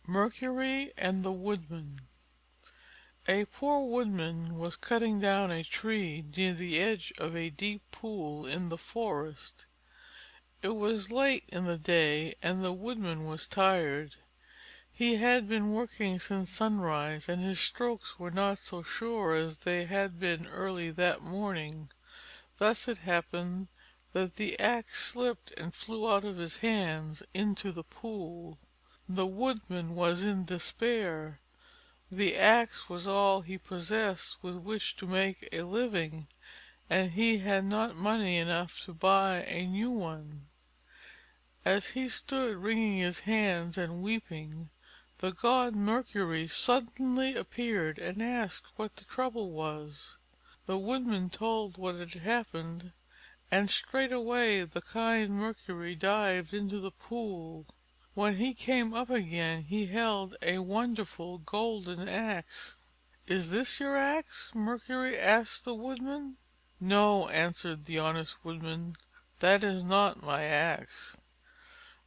Mercury and the Woodman. A poor woodman was cutting down a tree near the edge of a deep pool in the forest. It was late in the day, and the woodman was tired. He had been working since sunrise, and his strokes were not so sure as they had been early that morning. Thus it happened that the axe slipped and flew out of his hands into the pool. The woodman was in despair. The axe was all he possessed with which to make a living, and he had not money enough to buy a new one. As he stood wringing his hands and weeping, the god Mercury suddenly appeared and asked what the trouble was. The woodman told what had happened, and straightway the kind Mercury dived into the pool. When he came up again he held a wonderful golden axe. "Is this your axe?" Mercury asked the woodman. "No," answered the honest woodman, "that is not my axe."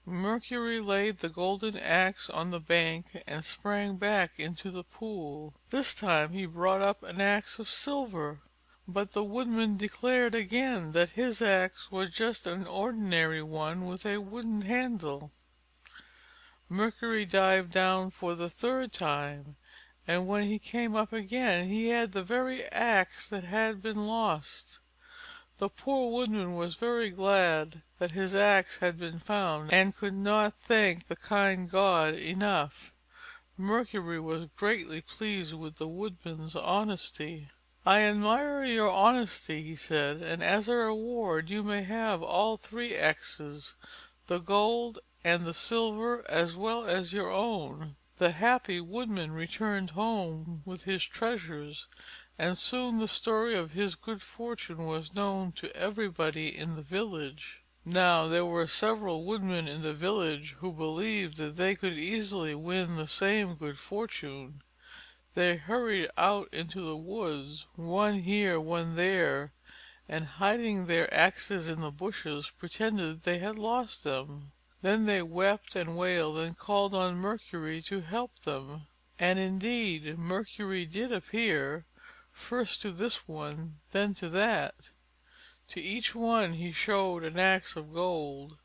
Mercury laid the golden axe on the bank and sprang back into the pool. This time he brought up an axe of silver, but the woodman declared again that his axe was just an ordinary one with a wooden handle. Mercury dived down for the third time, and when he came up again he had the very axe that had been lost. The poor woodman was very glad that his axe had been found, and could not thank the kind god enough. Mercury was greatly pleased with the woodman's honesty. "I admire your honesty," he said, "and as a reward you may have all three axes, the gold and the silver as well as your own." The happy woodman returned home with his treasures, and soon the story of his good fortune was known to everybody in the village. Now there were several woodmen in the village who believed that they could easily win the same good fortune. They hurried out into the woods, one here, one there, and hiding their axes in the bushes, pretended they had lost them. Then they wept and wailed and called on Mercury to help them. And indeed Mercury did appear, first to this one, then to that. To each one he showed an axe of gold,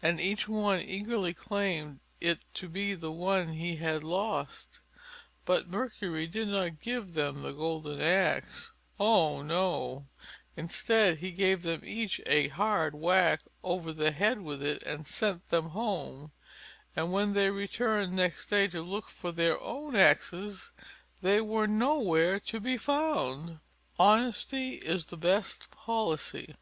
and each one eagerly claimed it to be the one he had lost. But Mercury did not give them the golden axe. Oh, no! Instead, he gave them each a hard whack over the head with it, and sent them home. And when they returned next day to look for their own axes, they were nowhere to be found. Honesty is the best policy.